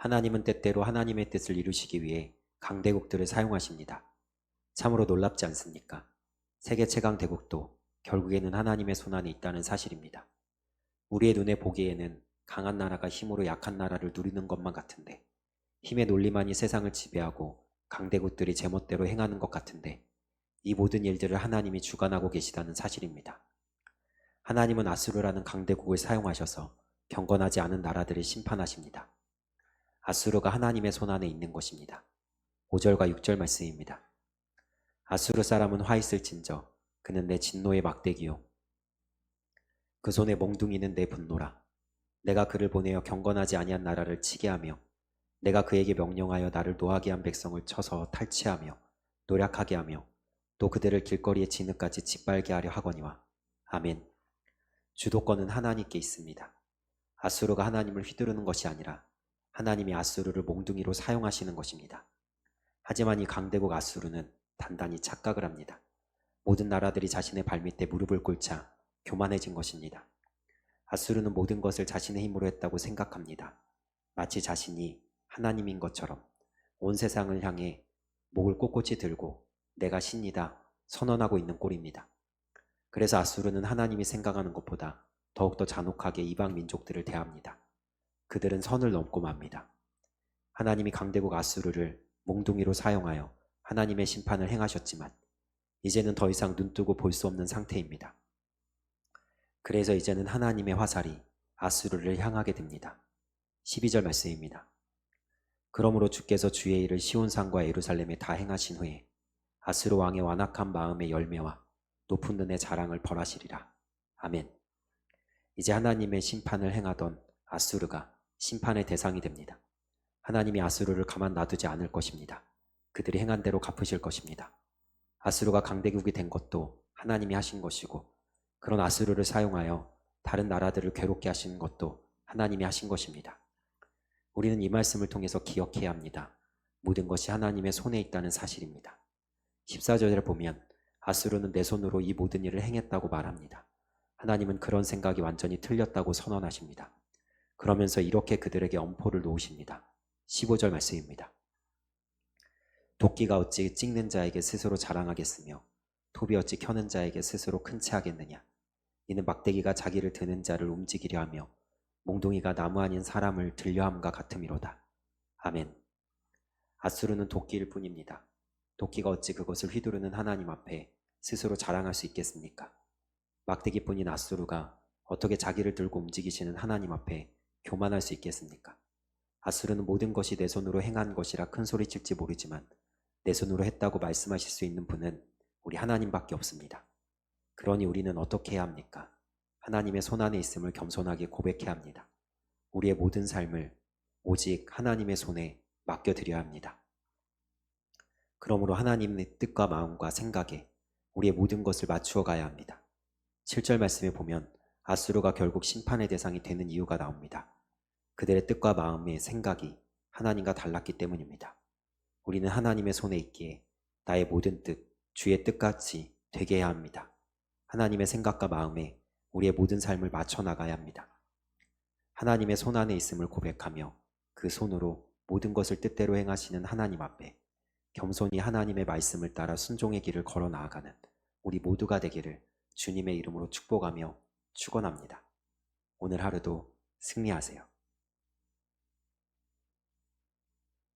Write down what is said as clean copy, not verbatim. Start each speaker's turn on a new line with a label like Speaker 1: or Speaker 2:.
Speaker 1: 하나님은 때때로 하나님의 뜻을 이루시기 위해 강대국들을 사용하십니다. 참으로 놀랍지 않습니까? 세계 최강 대국도 결국에는 하나님의 손안에 있다는 사실입니다. 우리의 눈에 보기에는 강한 나라가 힘으로 약한 나라를 누리는 것만 같은데, 힘의 논리만이 세상을 지배하고 강대국들이 제멋대로 행하는 것 같은데, 이 모든 일들을 하나님이 주관하고 계시다는 사실입니다. 하나님은 아수르라는 강대국을 사용하셔서 경건하지 않은 나라들을 심판하십니다. 아수르가 하나님의 손안에 있는 것입니다. 5절과 6절 말씀입니다. 아수르 사람은 화 있을진저 그는 내 진노의 막대기요 그 손에 몽둥이는 내 분노라. 내가 그를 보내어 경건하지 아니한 나라를 치게 하며 내가 그에게 명령하여 나를 노하게 한 백성을 쳐서 탈취하며 노략하게 하며 또 그들을 길거리에 진흙같이 짓밟게 하려 하거니와. 아멘. 주도권은 하나님께 있습니다. 아수르가 하나님을 휘두르는 것이 아니라 하나님이 아수르를 몽둥이로 사용하시는 것입니다. 하지만 이 강대국 아수르는 단단히 착각을 합니다. 모든 나라들이 자신의 발밑에 무릎을 꿇자 교만해진 것입니다. 아수르는 모든 것을 자신의 힘으로 했다고 생각합니다. 마치 자신이 하나님인 것처럼 온 세상을 향해 목을 꼿꼿이 들고 내가 신이다 선언하고 있는 꼴입니다. 그래서 아수르는 하나님이 생각하는 것보다 더욱더 잔혹하게 이방 민족들을 대합니다. 그들은 선을 넘고 맙니다. 하나님이 강대국 아수르를 몽둥이로 사용하여 하나님의 심판을 행하셨지만 이제는 더 이상 눈뜨고 볼 수 없는 상태입니다. 그래서 이제는 하나님의 화살이 아수르를 향하게 됩니다. 12절 말씀입니다. 그러므로 주께서 주의 일을 시온산과 예루살렘에 다 행하신 후에 아수르 왕의 완악한 마음의 열매와 높은 눈의 자랑을 벌하시리라. 아멘. 이제 하나님의 심판을 행하던 아수르가 심판의 대상이 됩니다. 하나님이 아수르를 가만 놔두지 않을 것입니다. 그들이 행한 대로 갚으실 것입니다. 아수르가 강대국이 된 것도 하나님이 하신 것이고 그런 아수르를 사용하여 다른 나라들을 괴롭게 하시는 것도 하나님이 하신 것입니다. 우리는 이 말씀을 통해서 기억해야 합니다. 모든 것이 하나님의 손에 있다는 사실입니다. 14절에 보면 아수르는 내 손으로 이 모든 일을 행했다고 말합니다. 하나님은 그런 생각이 완전히 틀렸다고 선언하십니다. 그러면서 이렇게 그들에게 엄포를 놓으십니다. 15절 말씀입니다. 도끼가 어찌 찍는 자에게 스스로 자랑하겠으며 톱이 어찌 켜는 자에게 스스로 큰 채 하겠느냐. 이는 막대기가 자기를 드는 자를 움직이려 하며 몽둥이가 나무 아닌 사람을 들려함과 같음이로다. 아멘. 아수르는 도끼일 뿐입니다. 도끼가 어찌 그것을 휘두르는 하나님 앞에 스스로 자랑할 수 있겠습니까? 막대기뿐인 아수르가 어떻게 자기를 들고 움직이시는 하나님 앞에 교만할 수 있겠습니까? 아수르는 모든 것이 내 손으로 행한 것이라 큰 소리칠지 모르지만 내 손으로 했다고 말씀하실 수 있는 분은 우리 하나님밖에 없습니다. 그러니 우리는 어떻게 해야 합니까? 하나님의 손안에 있음을 겸손하게 고백해야 합니다. 우리의 모든 삶을 오직 하나님의 손에 맡겨드려야 합니다. 그러므로 하나님의 뜻과 마음과 생각에 우리의 모든 것을 맞추어 가야 합니다. 7절 말씀에 보면 아수르가 결국 심판의 대상이 되는 이유가 나옵니다. 그들의 뜻과 마음의 생각이 하나님과 달랐기 때문입니다. 우리는 하나님의 손에 있기에 나의 모든 뜻, 주의 뜻같이 되게 해야 합니다. 하나님의 생각과 마음에 우리의 모든 삶을 맞춰 나가야 합니다. 하나님의 손 안에 있음을 고백하며 그 손으로 모든 것을 뜻대로 행하시는 하나님 앞에 겸손히 하나님의 말씀을 따라 순종의 길을 걸어 나아가는 우리 모두가 되기를 주님의 이름으로 축복하며 축원합니다. 오늘 하루도 승리하세요.